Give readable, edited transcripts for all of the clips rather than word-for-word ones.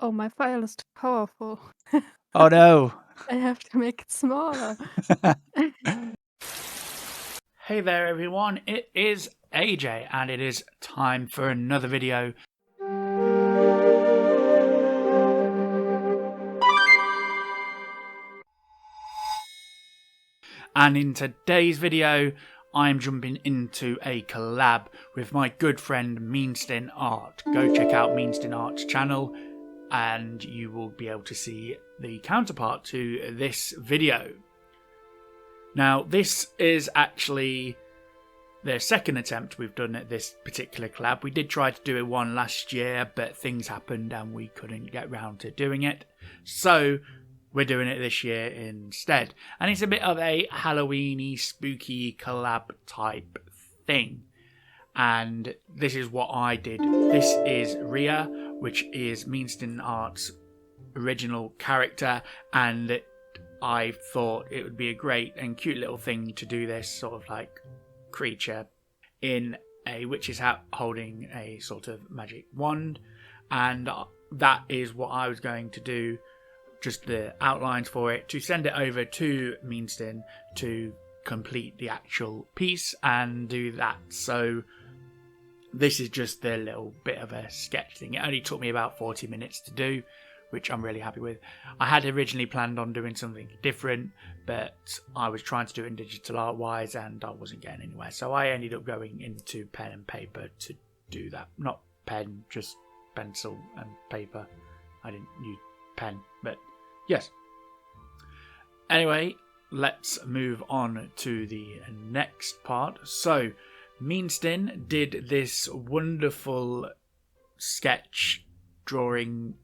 Oh, my file is too powerful. Oh no! I have to make it smaller. Hey there everyone, it is AJ and it is time for another video. And in today's video, I'm jumping into a collab with my good friend Meanstin Art. Go check out Meanstin Art's channel and you will be able to see the counterpart to this video. Now, this is actually the second attempt we've done at this particular collab. We did try to do one last year, but things happened and we couldn't get round to doing it. So we're doing it this year instead. And it's a bit of a Halloween-y, spooky collab type thing. And this is what I did. This is Rhea, which is Meanstin Art's original character, and I thought it would be a great and cute little thing to do this sort of like creature in a witch's hat holding a sort of magic wand, and that is what I was going to do, just the outlines for it, to send it over to Meanstin to complete the actual piece and do that. So this is just a little bit of a sketch thing. It only took me about 40 minutes to do, which I'm really happy with. I had originally planned on doing something different, but I was trying to do it in digital art wise and I wasn't getting anywhere. So I ended up going into pen and paper to do that. Not pen, just pencil and paper. I didn't use pen, but yes. Anyway, let's move on to the next part. So Meanstin did this wonderful sketch drawing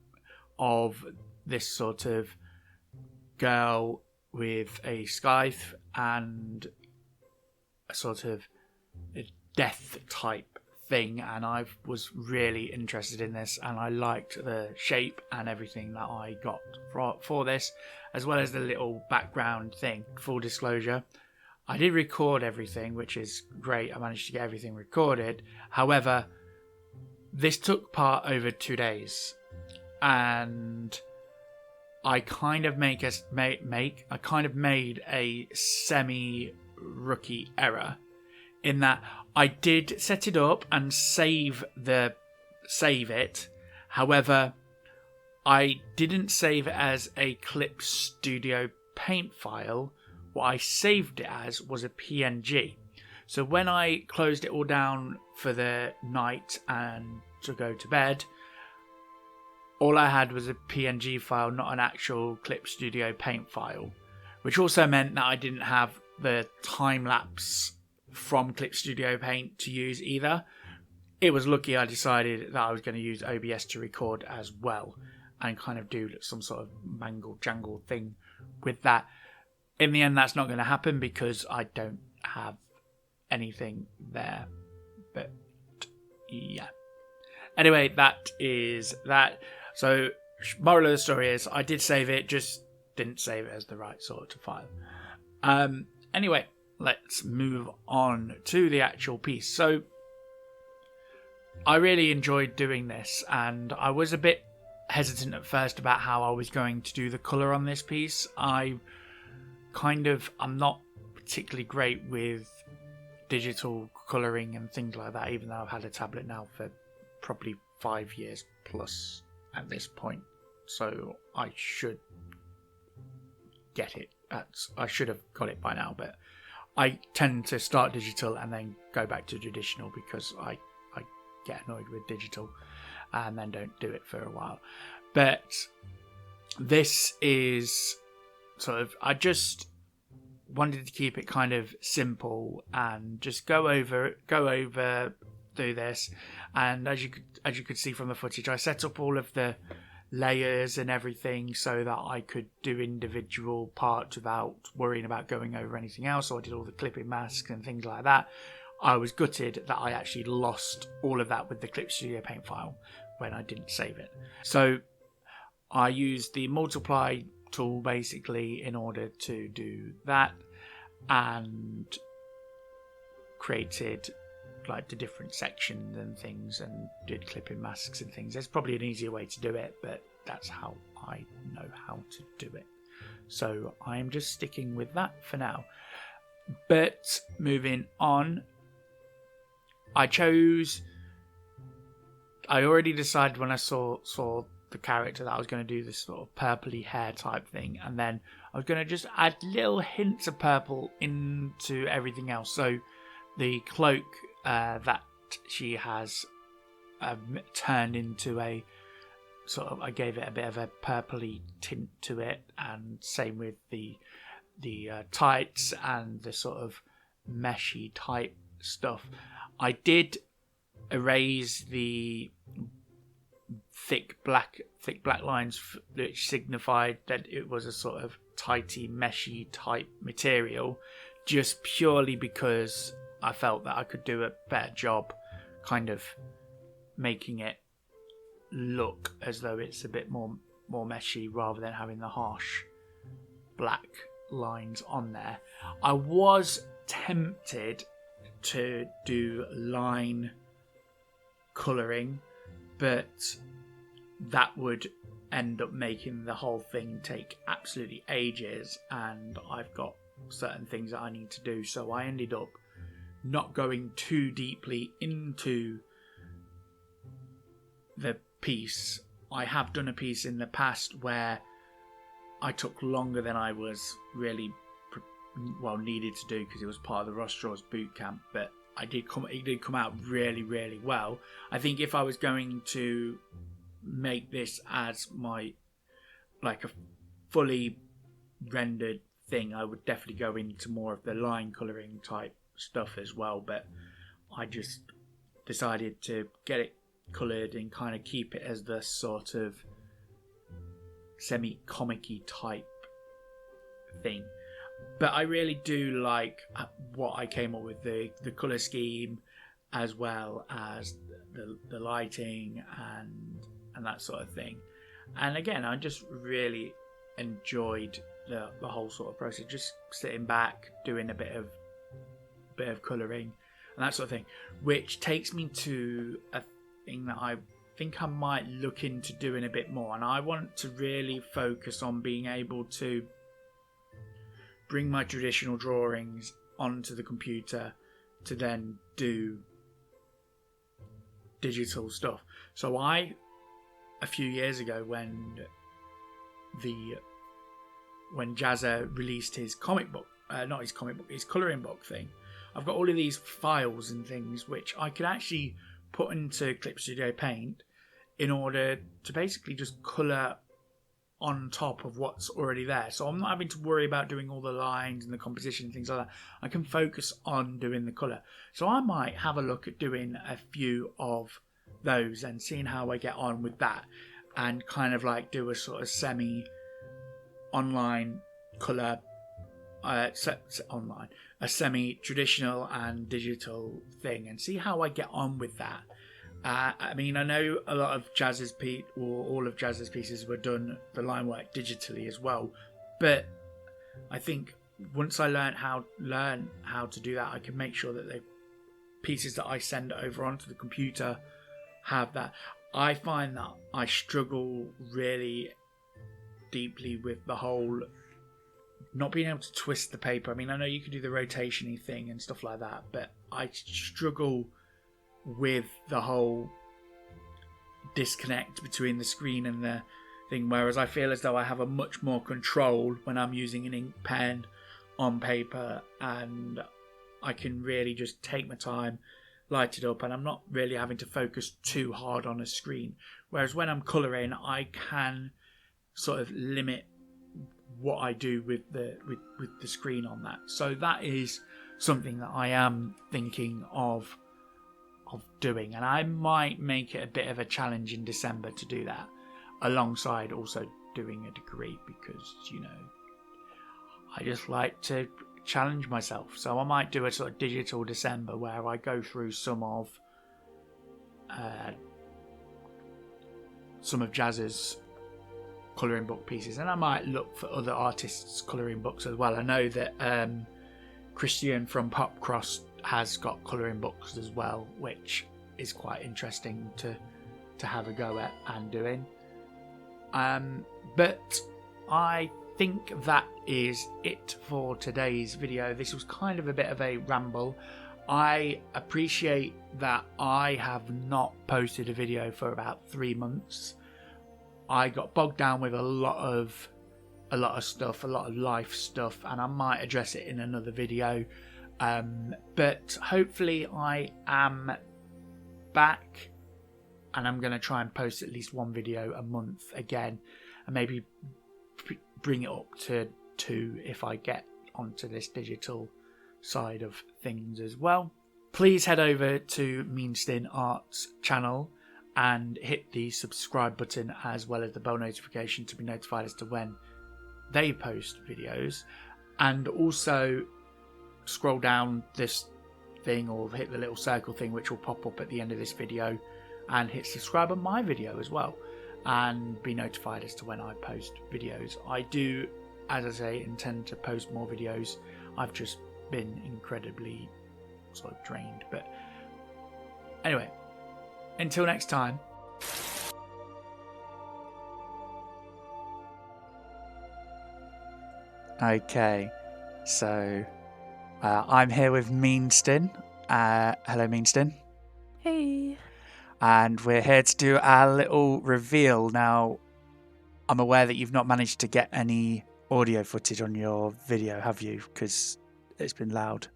of this sort of girl with a scythe and a sort of a death type thing, and I was really interested in this and I liked the shape and everything that I got for this, as well as the little background thing. Full disclosure, I did record everything, which is great. I managed to get everything recorded. However, this took part over 2 days. And I kind of made a semi-rookie error in that I did set it up and save it. However, I didn't save it as a Clip Studio Paint file. What I saved it as was a PNG. So when I closed it all down for the night and to go to bed, all I had was a PNG file, not an actual Clip Studio Paint file, which also meant that I didn't have the time-lapse from Clip Studio Paint to use either. It was lucky I decided that I was going to use OBS to record as well and kind of do some sort of mangle-jangle thing with that. In the end, that's not going to happen because I don't have anything there. But yeah. Anyway, that is that. So, moral of the story is, I did save it, just didn't save it as the right sort of file. Anyway, let's move on to the actual piece. So, I really enjoyed doing this, and I was a bit hesitant at first about how I was going to do the colour on this piece. I'm not particularly great with digital colouring and things like that, even though I've had a tablet now for probably 5 years plus at this point, so I should get it. I should have got it by now, but I tend to start digital and then go back to traditional because I get annoyed with digital and then don't do it for a while. But this is sort of, I just wanted to keep it kind of simple and just go over do this. And as you could see from the footage, I set up all of the layers and everything so that I could do individual parts without worrying about going over anything else. So I did all the clipping masks and things like that. I was gutted that I actually lost all of that with the Clip Studio Paint file when I didn't save it. So I used the multiply tool basically in order to do that, and created like the different sections and things and did clipping masks and things. There's probably an easier way to do it, but that's how I know how to do it. So I am just sticking with that for now. But moving on, I already decided when I saw the character that I was going to do this sort of purpley hair type thing, and then I was going to just add little hints of purple into everything else. So the cloak that she has turned into a sort of, I gave it a bit of a purpley tint to it, and same with the tights and the sort of meshy type stuff. I did erase the thick black lines, which signified that it was a sort of tighty, meshy type material, just purely because I felt that I could do a better job kind of making it look as though it's a bit more meshy rather than having the harsh black lines on there. I was tempted to do line colouring, but that would end up making the whole thing take absolutely ages, and I've got certain things that I need to do, so I ended up not going too deeply into the piece. I have done a piece in the past where I took longer than I was really needed to do, because it was part of the Ross Straws boot camp, but it did come out really, really well. I think if I was going to make this as my, like, a fully rendered thing, I would definitely go into more of the line colouring type stuff as well, but I just decided to get it coloured and kind of keep it as the sort of semi-comic-y type thing. But I really do like what I came up with, the colour scheme, as well as the lighting and that sort of thing. And again, I just really enjoyed the whole sort of process, just sitting back, doing a bit of colouring and that sort of thing, which takes me to a thing that I think I might look into doing a bit more. And I want to really focus on being able to bring my traditional drawings onto the computer to then do digital stuff. So a few years ago, when Jazza released his comic book, his colouring book thing, I've got all of these files and things which I could actually put into Clip Studio Paint in order to basically just colour on top of what's already there. So I'm not having to worry about doing all the lines and the composition and things like that. I can focus on doing the colour. So I might have a look at doing a few of those and seeing how I get on with that, and kind of like do a sort of semi-online colour, a semi-traditional and digital thing, and see how I get on with that. I mean, I know a lot of Jazz's all of Jazz's pieces were done, the line work, digitally as well, but I think once I learn how to do that, I can make sure that the pieces that I send over onto the computer have that. I find that I struggle really deeply with the whole not being able to twist the paper. I mean, I know you can do the rotation-y thing and stuff like that, but I struggle with the whole disconnect between the screen and the thing, whereas I feel as though I have a much more control when I'm using an ink pen on paper, and I can really just take my time, light it up, and I'm not really having to focus too hard on a screen. Whereas when I'm colouring, I can sort of limit what I do with the screen on that. So that is something that I am thinking of doing, and I might make it a bit of a challenge in December to do that, alongside also doing a degree, because, you know, I just like to challenge myself. So I might do a sort of digital December where I go through some of Jazz's colouring book pieces, and I might look for other artists' colouring books as well. I know that Christian from Popcross has got colouring books as well, which is quite interesting to have a go at and doing. But I think that is it for today's video. This was kind of a bit of a ramble. I appreciate that I have not posted a video for about 3 months. I got bogged down with a lot of stuff, a lot of life stuff, and I might address it in another video. But hopefully I am back, and I'm going to try and post at least one video a month again, and maybe bring it up to 2 if I get onto this digital side of things as well. Please head over to Meanstin Art's channel and hit the subscribe button as well as the bell notification to be notified as to when they post videos. And also scroll down this thing or hit the little circle thing which will pop up at the end of this video, and hit subscribe on my video as well, and be notified as to when I post videos. I do, as I say, intend to post more videos. I've just been incredibly sort of drained. But anyway, until next time. Okay, so I'm here with Meanstin. Hello, Meanstin. Hey. And we're here to do our little reveal. Now, I'm aware that you've not managed to get any audio footage on your video, have you? Because it's been loud.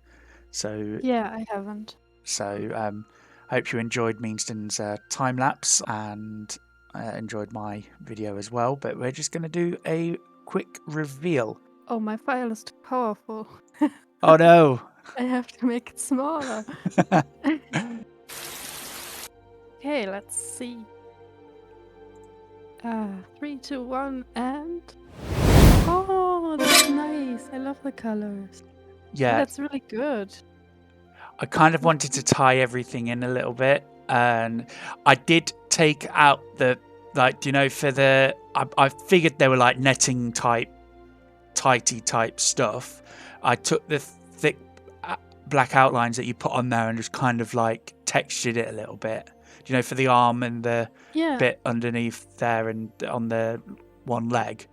So Yeah, I haven't. So hope you enjoyed Meanstin's time lapse and enjoyed my video as well. But we're just going to do a quick reveal. Oh, my file is too powerful. Oh no! I have to make it smaller. Okay, let's see. 3, 2, 1, and... Oh, that's nice. I love the colors. Yeah, that's really good. I kind of wanted to tie everything in a little bit, and I did take out the, like, you know, for the, I figured they were like netting type, tighty type stuff. I took the thick black outlines that you put on there and just kind of like textured it a little bit, you know, for the arm and the bit underneath there and on the one leg,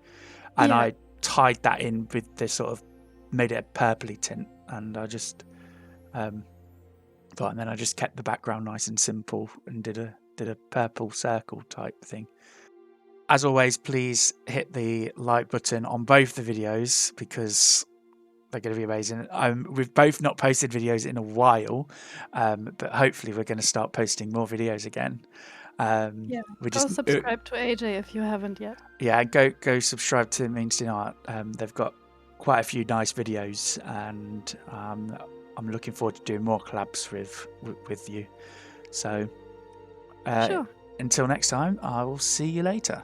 and I tied that in with this sort of, made it a purpley tint, and I just and then I just kept the background nice and simple and did a purple circle type thing. As always, please hit the like button on both the videos because they're going to be amazing. We've both not posted videos in a while, but hopefully we're going to start posting more videos again. Go subscribe to AJ if you haven't yet. Yeah, go subscribe to Meanstin Art. They've got quite a few nice videos, and I'm looking forward to doing more collabs with you. So until next time, I will see you later.